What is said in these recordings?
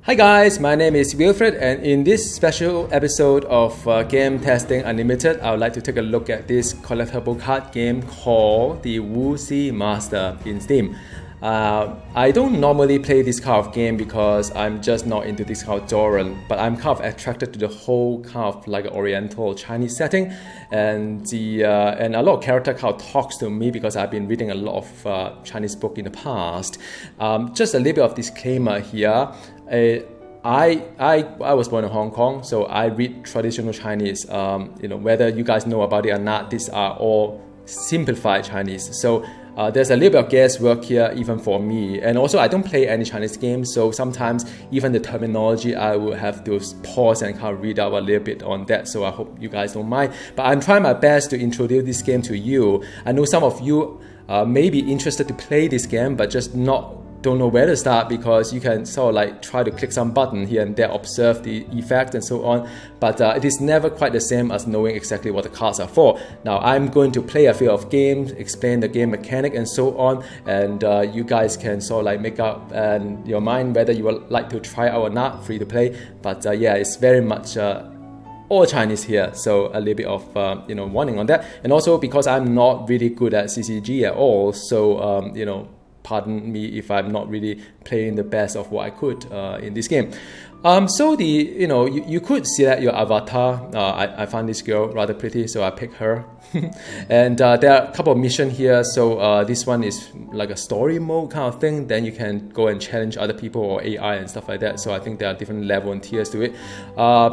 Hi guys, my name is Wilfred, and in this special episode of Game Testing Unlimited, I would like to take a look at this collectible card game called the Wuxing Master in Steam. I don't normally play this kind of game because I'm just not into this kind of genre, but I'm kind of attracted to the whole kind of like Oriental Chinese setting, and a lot of character kind of talks to me because I've been reading a lot of Chinese book in the past. Just a little bit of disclaimer here. I was born in Hong Kong, so I read traditional Chinese. Whether you guys know about it or not, these are all simplified Chinese. So there's a little bit of guesswork here even for me. And also I don't play any Chinese games, so sometimes even the terminology I will have to pause and kind of read out a little bit on that. So I hope you guys don't mind. But I'm trying my best to introduce this game to you. I know some of you may be interested to play this game, but just don't know where to start, because you can sort of like try to click some button here and there, observe the effect and so on, but it is never quite the same as knowing exactly what the cards are for. Now I'm going to play a few of games, explain the game mechanic and so on, and you guys can sort of like make up your mind whether you would like to try out or not, free to play. But yeah, it's very much all Chinese here, so a little bit of warning on that. And also because I'm not really good at CCG at all, so pardon me if I'm not really playing the best of what I could in this game. So you could select your avatar. I found this girl rather pretty, so I picked her. And there are a couple of missions here. So this one is like a story mode kind of thing. Then you can go and challenge other people or AI and stuff like that. So I think there are different levels and tiers to it.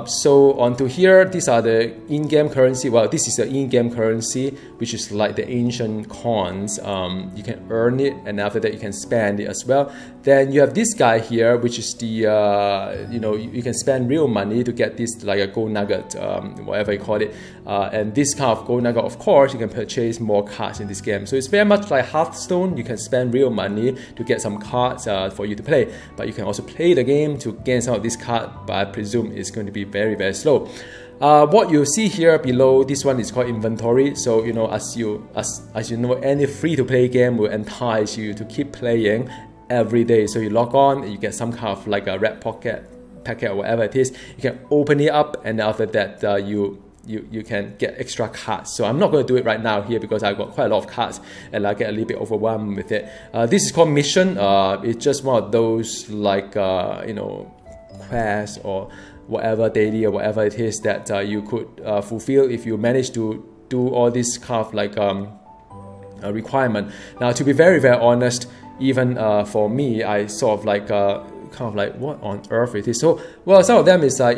So onto here, these are the in-game currency. Well, this is the in-game currency, which is like the ancient coins. You can earn it, and after that you can spend it as well. Then you have this guy here, which is the you can spend real money to get this like a gold nugget, whatever you call it. And this kind of gold nugget, of course, you can purchase more cards in this game. So it's very much like Hearthstone. You can spend real money to get some cards for you to play. But you can also play the game to gain some of this card, but I presume it's going to be very, very slow. What you see here below, this one is called inventory. So as you know, any free-to-play game will entice you to keep playing every day. So you log on, you get some kind of like a red packet or whatever it is. You can open it up, and after that you can get extra cards. So I'm not going to do it right now here because I've got quite a lot of cards and I get a little bit overwhelmed with it. This is called mission. It's just one of those like quests or whatever, daily or whatever it is that you could fulfill if you manage to do all this kind of like requirement. Now, to be very, very honest, even for me, I sort of like kind of like, what on earth it is? So, well, some of them is like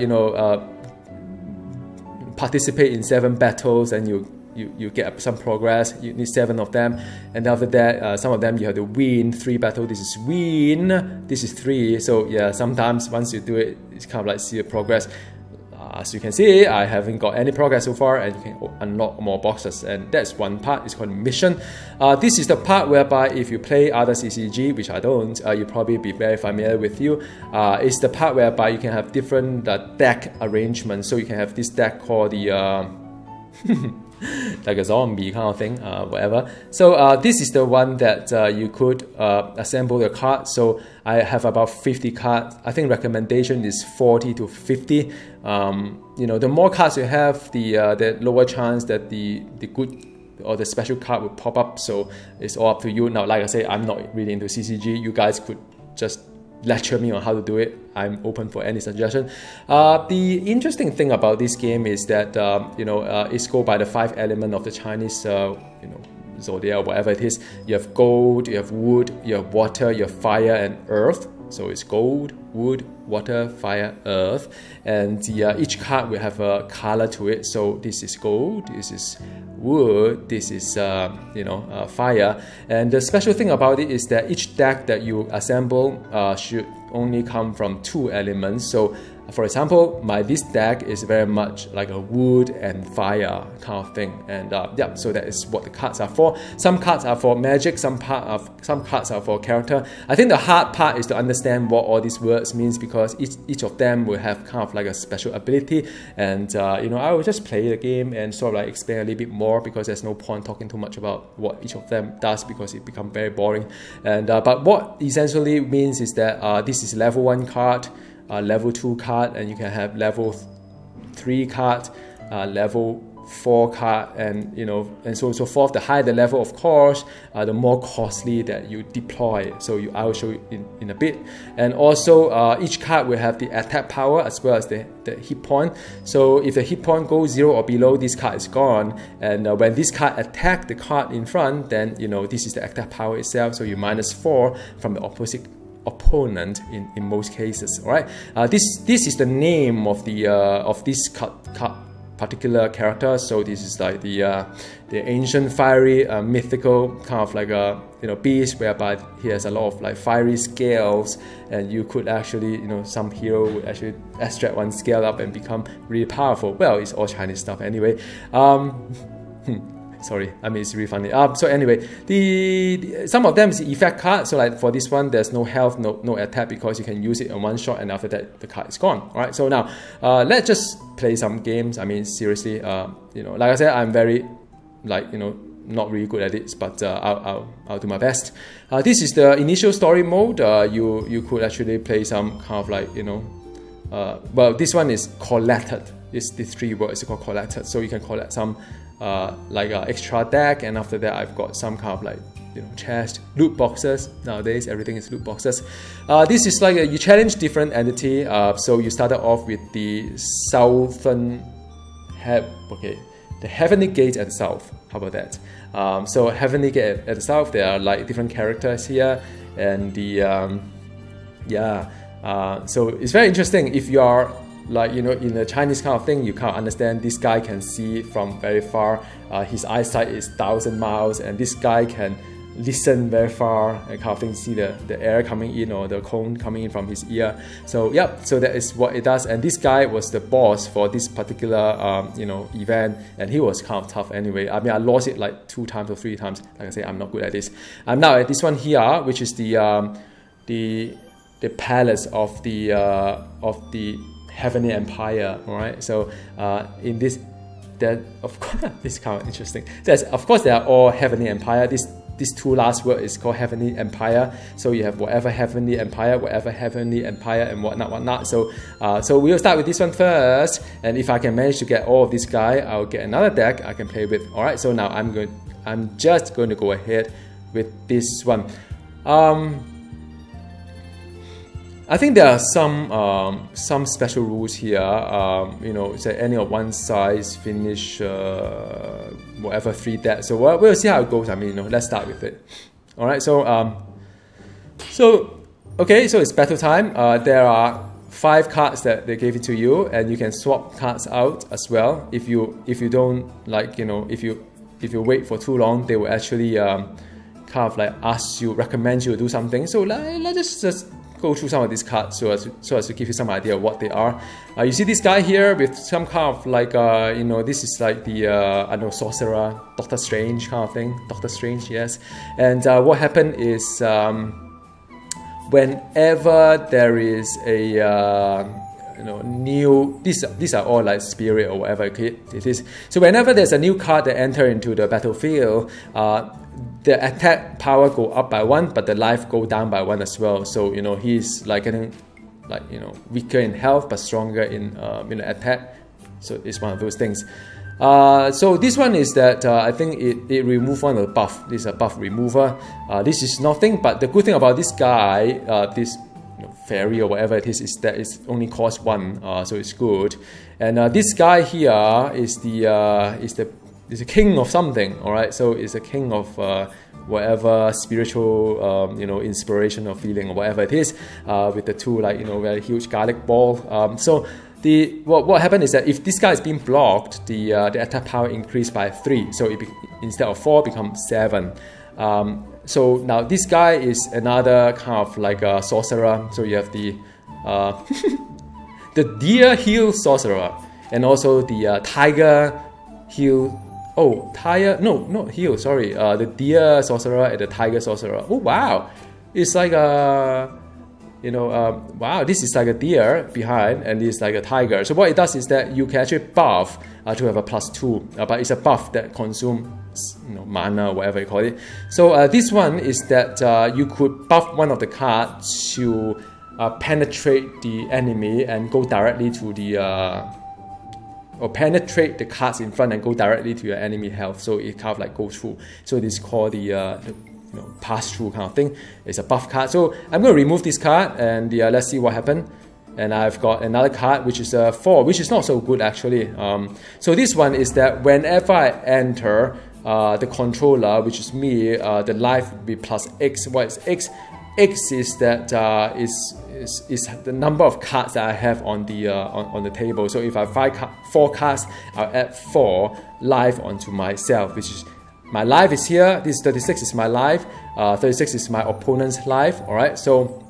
participate in 7 battles and you get some progress. You need 7 of them, and after that some of them you have to win 3 battles. This is win, this is 3. So yeah, sometimes once you do it, it's kind of like see the progress. As you can see, I haven't got any progress so far, and you can unlock more boxes, and that's one part. It's called mission. This is the part whereby if you play other CCG, which I don't, you'll probably be very familiar with you. It's the part whereby you can have different deck arrangements. So you can have this deck called the like a zombie kind of thing, whatever. So this is the one that you could assemble your card. So I have about 50 cards. I think recommendation is 40 to 50. The more cards you have, the lower chance that the good or the special card will pop up. So it's all up to you. Now, like I say, I'm not really into CCG. You guys could just lecture me on how to do it. I'm open for any suggestion. The interesting thing about this game is that it's go by the 5 elements of the Chinese zodiac or whatever it is. You have gold, you have wood, you have water, you have fire and earth. So it's gold, wood, water, fire, earth, and each card will have a color to it. So this is gold, this is wood, this is fire. And the special thing about it is that each deck that you assemble should only come from 2 elements. So for example, this deck is very much like a wood and fire kind of thing, and yeah, so that is what the cards are for. Some cards are for magic, some cards are for character. I think the hard part is to understand what all these words means, because each of them will have kind of like a special ability, and I will just play the game and sort of like explain a little bit more, because there's no point talking too much about what each of them does, because it becomes very boring. And but what essentially means is that this is level 1 card. level 2 card, and you can have level 3 card, level 4 card, and and so on and so forth. The higher the level, of course, the more costly that you deploy. So I will show you in a bit. And also each card will have the attack power as well as the hit point. So if the hit point goes 0 or below, this card is gone. And when this card attack the card in front, then this is the attack power itself. So you -4 from the opposite opponent in most cases. All right. This is the name of this card particular character. So this is like the ancient fiery mythical kind of like a beast, whereby he has a lot of like fiery scales, and you could actually some hero would actually extract one scale up and become really powerful. Well, it's all Chinese stuff anyway. Sorry, I mean it's really funny. So anyway, some of them is the effect card. So like for this one, there's no health, no attack, because you can use it in one shot, and after that the card is gone. All right. So now let's just play some games. I mean seriously, like I said, I'm very not really good at it, but I'll do my best. This is the initial story mode. You could actually play some kind of like well, this one is collected. It's the 3 words. It's called collected. So you can collect some extra deck, and after that I've got some kind of like chest, loot boxes. Nowadays everything is loot boxes. This is like you challenge different entity. So you started off with the southern the heavenly gate at the south. How about that? So heavenly gate at the south, there are like different characters here, and so it's very interesting. If you are like in the Chinese kind of thing, you can't understand. This guy can see from very far. His eyesight is 1,000 miles, and this guy can listen very far and kind of thing, see the air coming in or the cone coming in from his ear. So so that is what it does. And this guy was the boss for this particular event, and he was kind of tough anyway. I mean, I lost it like 2 times or 3 times. Like I say, I'm not good at this. I'm now at this one here, which is the palace of the Heavenly Empire. All right. So in this, that of course this is kind of interesting. Of course there are all Heavenly Empire. These 2 last words is called Heavenly Empire. So you have whatever Heavenly Empire, and whatnot. So we'll start with this one first, and if I can manage to get all of this guy, I'll get another deck I can play with. All right. So now I'm just going to go ahead with this one. I think there are some special rules here. Say any of one size finish whatever 3 decks. So we'll see how it goes. I mean, let's start with it. All right. So okay. So it's battle time. There are 5 cards that they gave it to you, and you can swap cards out as well. If you don't like if you wait for too long, they will actually kind of like recommend you to do something. So let's just go through some of these cards so as to give you some idea of what they are. You see this guy here with some kind of like this is like the I don't know, sorcerer, Doctor Strange kind of thing. Doctor Strange, yes. And what happened is whenever there is a new, these are all like spirit or whatever it is. So whenever there's a new card that enter into the battlefield, the attack power go up by 1, but the life go down by 1 as well. So he's like getting weaker in health but stronger in attack. So it's one of those things. So this one is that I think it removes one of the buff. This is a buff remover. This is nothing, but the good thing about this guy, this fairy or whatever it is that it only costs 1, so it's good. And this guy here is the king of something. All right, so it's a king of whatever spiritual inspiration or feeling or whatever it is, with the 2 very huge garlic ball. So what happened is that if this guy is being blocked, the attack power increased by 3. So instead of 4 becomes 7. So now this guy is another kind of like a sorcerer. So you have the the deer heel sorcerer, and also the tiger heel. Oh, tiger, no, not heel, sorry. The deer sorcerer and the tiger sorcerer. Oh, wow. It's like a, wow, this is like a deer behind, and this is like a tiger. So what it does is that you can actually buff to have a +2, but it's a buff that consumes mana, whatever you call it. So this one is that you could buff one of the cards to penetrate the enemy and go directly to the or penetrate the cards in front and go directly to your enemy health. So it kind of like goes through. So this is called the pass-through kind of thing. It's a buff card. So I'm going to remove this card and let's see what happened. And I've got another card which is a 4, which is not so good actually. So this one is that whenever I enter the controller, which is me, the life will be plus X. What is X? X is that is the number of cards that I have on the table. So if I have 4 cards, I'll add 4 life onto myself, which is my life is here. This 36 is my life. 36 is my opponent's life. All right. So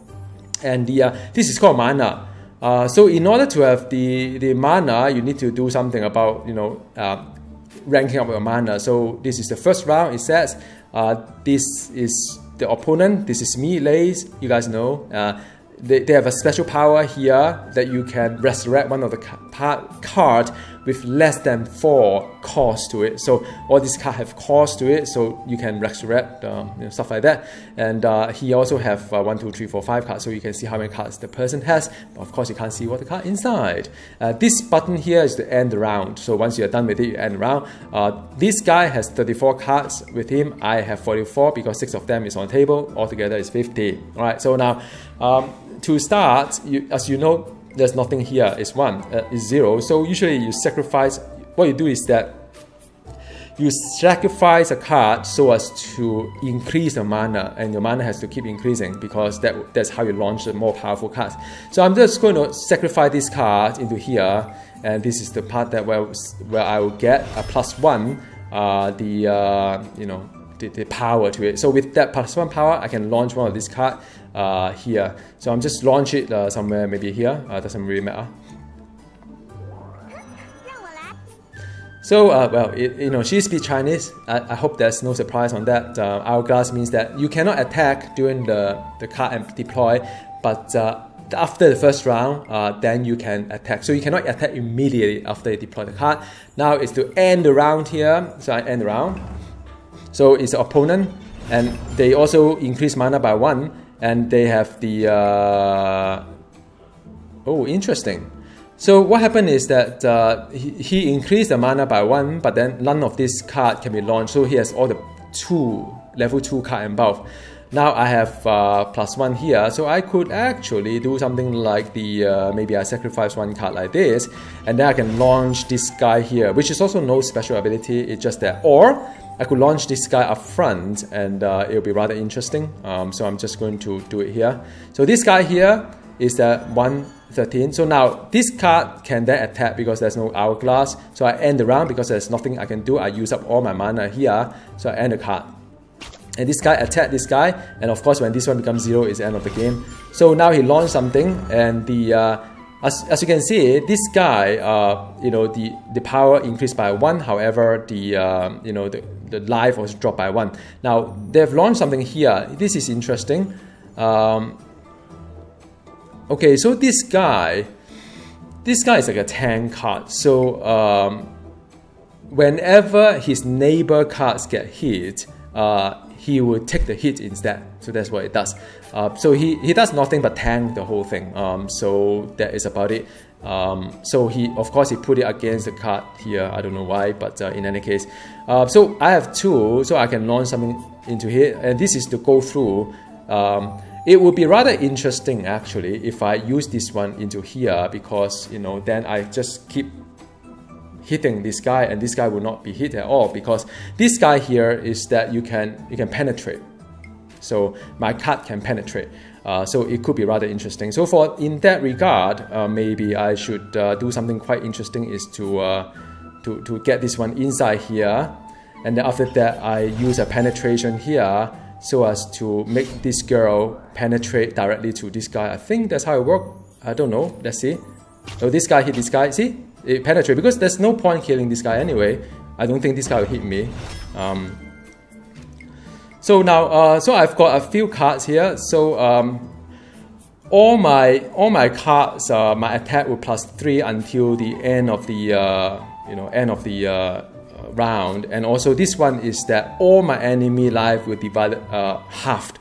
and this is called mana. So in order to have the mana, you need to do something about ranking up your mana. So this is the first round. It says this is the opponent. This is me, Lays. You guys know. They have a special power here that you can resurrect one of the card with less than 4 cost to it. So all these cards have cost to it, so you can resurrect stuff like that. And he also have 1, 2, 3, 4, 5 cards, so you can see how many cards the person has. But of course, you can't see what the card inside. This button here is to end the round. So once you're done with it, you end the round. This guy has 34 cards with him. I have 44 because 6 of them is on the table. Altogether is 50. All right. So now to start, as you know, there's nothing here. It's 1, it's 0. So usually you sacrifice. What you do is that you sacrifice a card so as to increase the mana, and your mana has to keep increasing because that's how you launch the more powerful cards. So I'm just going to sacrifice this card into here, and this is the part that where I will get a +1, the power to it. So with that +1 power, I can launch one of these cards here. So I'm just launch it somewhere, maybe here. Doesn't really matter. So well, she speaks Chinese. I hope there's no surprise on that. Hourglass means that you cannot attack during the card and deploy, but after the first round, then you can attack. So you cannot attack immediately after you deploy the card. Now it's to end the round here. So I end the round. So it's the opponent, and they also increase mana by 1, and they have the oh, interesting. So what happened is that he increased the mana by 1, but then none of this card can be launched. So he has all the level 2 card and above. Now I have +1 here, so I could actually do something like maybe I sacrifice 1 card like this, and then I can launch this guy here, which is also no special ability. It's just that, or I could launch this guy up front, and it'll be rather interesting. So I'm just going to do it here. So this guy here is the 113. So now this card can then attack because there's no hourglass. So I end the round because there's nothing I can do. I use up all my mana here. So I end the card. And this guy attacked this guy. And of course, when this one becomes 0, it's the end of the game. So now he launched something, and as you can see, this guy, the power increased by 1. However, the life was dropped by 1. Now they've launched something here. This is interesting. Okay, so this guy is like a tank card. So whenever his neighbor cards get hit, he will take the hit instead. So that's what it does. So he does nothing but tank the whole thing. So that is about it. So of course he put it against the card here. I don't know why, but in any case. So I have 2, so I can launch something into here. And this is to go through. It would be rather interesting actually if I use this one into here, because then I just keep hitting this guy, and this guy will not be hit at all, because this guy here is that you can penetrate. So my card can penetrate. So it could be rather interesting. So in that regard, maybe I should do something quite interesting, is to get this one inside here, and then after that I use a penetration here so as to make this girl penetrate directly to this guy. I think that's how it works. I don't know. Let's see. So this guy hit this guy. See? It penetrates, because there's no point killing this guy anyway. I don't think this guy will hit me. So now, so I've got a few cards here. So all my cards, my attack will +3 until the end of the round. And also this one is that all my enemy life will be halved.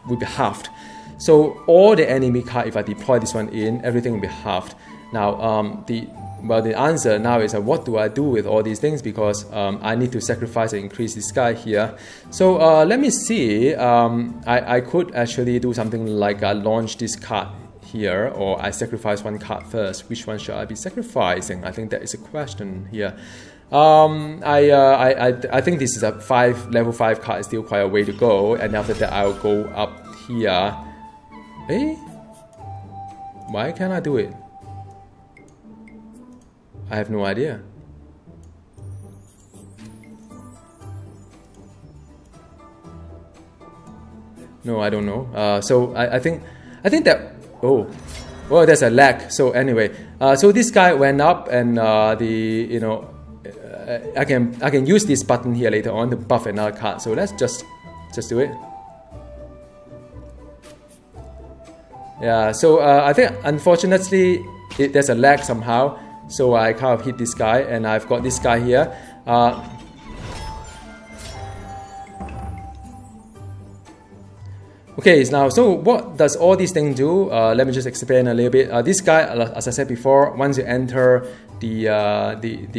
So all the enemy card, if I deploy this one in, everything will be halved. Now the answer now is what do I do with all these things, because I need to sacrifice and increase this guy here. So let me see. I could actually do something like launch this card here, or I sacrifice one card first. Which one should I be sacrificing? I think that is a question here. I think this is a level 5 card, is still quite a way to go, and after that I'll go up here. Eh? Why can't I do it? I have no idea. No, I don't know. So I think that, oh, well, there's a lag. So anyway, so this guy went up, and I can use this button here later on to buff another card. So let's just do it. Yeah. So I think unfortunately there's a lag somehow. So I kind of hit this guy, and I've got this guy here. Okay, now, so what does all these things do? Let me just explain a little bit. This guy, as I said before, once you enter the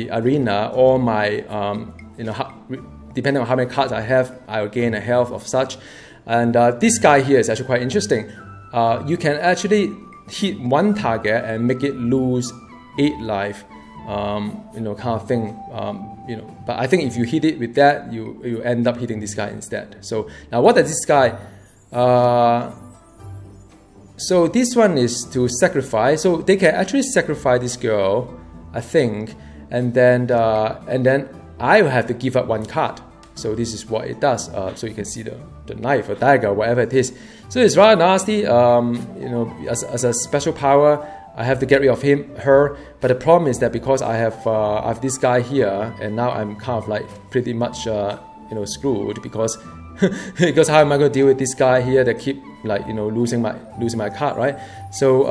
arena, all my, depending on how many cards I have, I will gain a health of such. And this guy here is actually quite interesting. You can actually hit one target and make it lose 8 life, kind of thing. But I think if you hit it with that, you end up hitting this guy instead. So now, what does this guy? So this one is to sacrifice. So they can actually sacrifice this girl, I think, and then I will have to give up one card. So this is what it does. So you can see the knife or dagger, whatever it is. So it's rather nasty. As a special power, I have to get rid of her. But the problem is that because I have this guy here, and now I'm kind of like pretty much screwed, because because how am I going to deal with this guy here that keep losing my card, right? So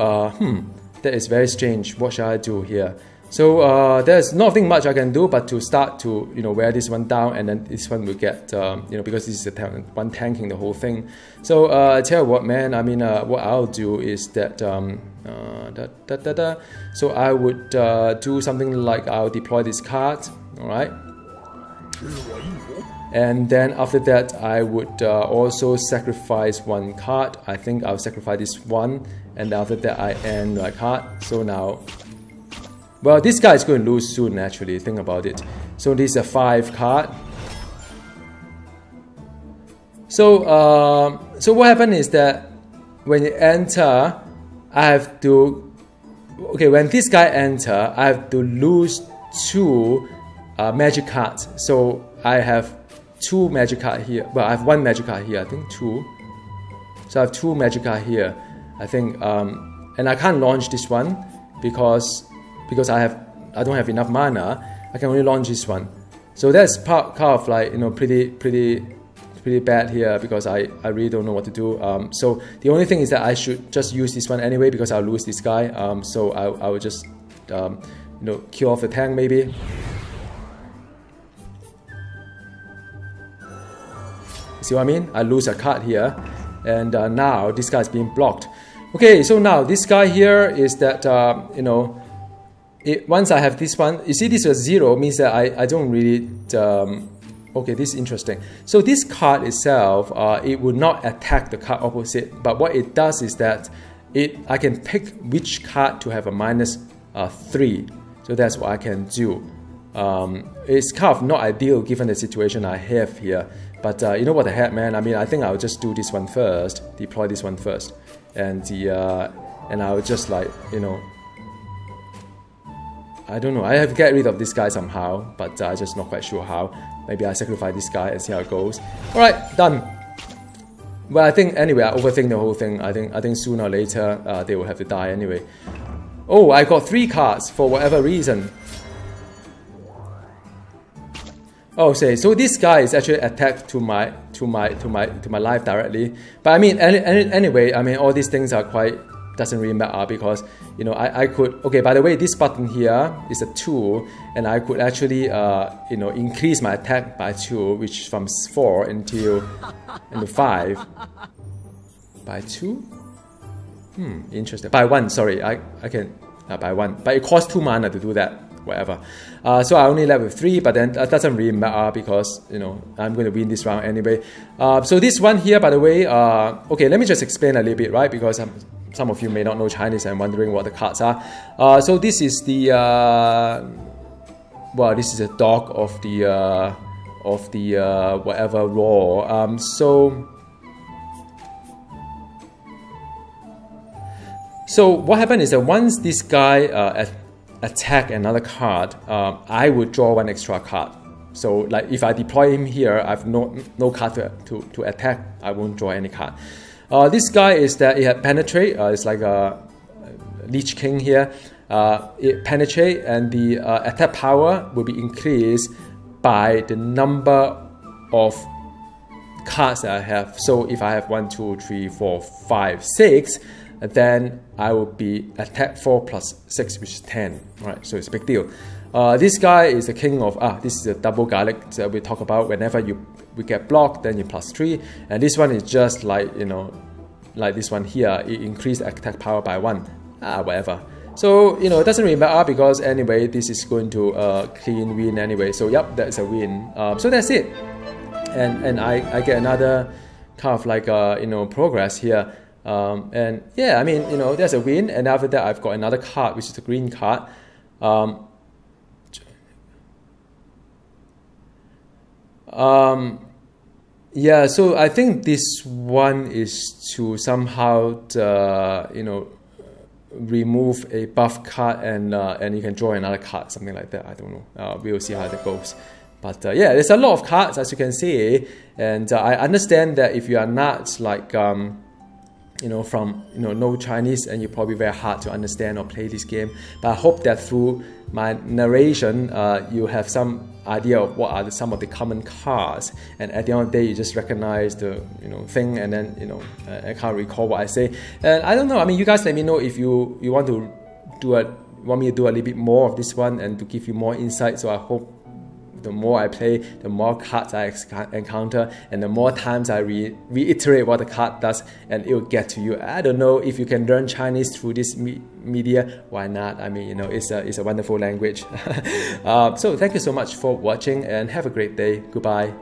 that is very strange. What shall I do here? So there's nothing much I can do but to start to wear this one down, and then this one will get because this is the one tanking the whole thing. So I tell you what, man. I mean, what I'll do is that so I would do something like I'll deploy this card, all right. And then after that, I would also sacrifice one card. I think I'll sacrifice this one, and after that I end my card. So now, well, this guy is going to lose soon, actually, think about it. So this is a 5 card. So so what happened is that when you enter, I have to, okay, when this guy enter, I have to lose 2 magic cards. So I have 2 magic cards here. Well, I have 1 magic card here, I think 2. So I have 2 magic cards here, I think, and I can't launch this one because I don't have enough mana. I can only launch this one. So that's kind of like pretty bad here, because I really don't know what to do. So the only thing is that I should just use this one anyway, because I'll lose this guy. So I will just kill off the tank maybe. See what I mean? I lose a card here, and now this guy is being blocked. Okay, so now this guy here is that once I have this one, you see this was 0, means that I don't really. Okay, this is interesting. So this card itself, it would not attack the card opposite, but what it does is that I can pick which card to have a -3. So that's what I can do. It's kind of not ideal given the situation I have here. But you know what the heck, man? I mean, I think I'll just do this one first, deploy this one first, and I'll just I don't know. I have to get rid of this guy somehow, but I'm just not quite sure how. Maybe I sacrifice this guy and see how it goes. All right, done. Well, I think anyway, I overthink the whole thing. I think sooner or later they will have to die anyway. Oh, I got 3 cards for whatever reason. Oh, so this guy is actually attacked to my life directly. But I mean, anyway, I mean, all these things are quite, doesn't really matter, because I could, okay, by the way, this button here is a 2, and I could actually increase my attack by 2, which from 4 into 5. by 2? Interesting. By 1, sorry. I can by 1. But it costs 2 mana to do that. Whatever. So I only left with 3, but then that doesn't really matter because, you know, I'm going to win this round anyway. So this one here, by the way, okay, let me just explain a little bit, right? Because some of you may not know Chinese and wondering what the cards are. So this is the, well, this is a dog of the whatever raw. So what happened is that once this guy attack another card, I would draw 1 extra card. So like if I deploy him here, I have no card to attack. I won't draw any card. This guy is that it had penetrate. It's like a Lich King here. It penetrate and the attack power will be increased by the number of cards that I have. So if I have 1, 2, 3, 4, 5, 6, then I will be attack 4 plus 6, which is 10. Right, so it's a big deal. This guy is the king of, this is a double garlic that we talk about. Whenever we get blocked, then you plus 3. And this one is just like, you know, like this one here, it increased attack power by 1. Whatever. So, you know, it doesn't really matter because anyway, this is going to clean win anyway. So, yep, that's a win. So that's it. And I get another kind of like, you know, progress here. And yeah, I mean, you know, there's a win. And after that, I've got another card, which is the green card. Yeah, so I think this one is to somehow, you know, remove a buff card and you can draw another card, something like that. I don't know. We'll see how that goes. But yeah, there's a lot of cards, as you can see. And I understand that if you are not like, you know, from, you know, no Chinese, and you're probably very hard to understand or play this game. But I hope that through my narration, you have some idea of what are some of the common cards, and at the end of the day, you just recognize the, you know, thing, and then, you know, I can't recall what I say. And I don't know. I mean, you guys let me know if you want to want me to do a little bit more of this one and to give you more insight. So I hope the more I play, the more cards I encounter, and the more times I reiterate what the card does, and it will get to you. I don't know if you can learn Chinese through this media. Why not? I mean, you know, it's a wonderful language. So thank you so much for watching, and have a great day. Goodbye.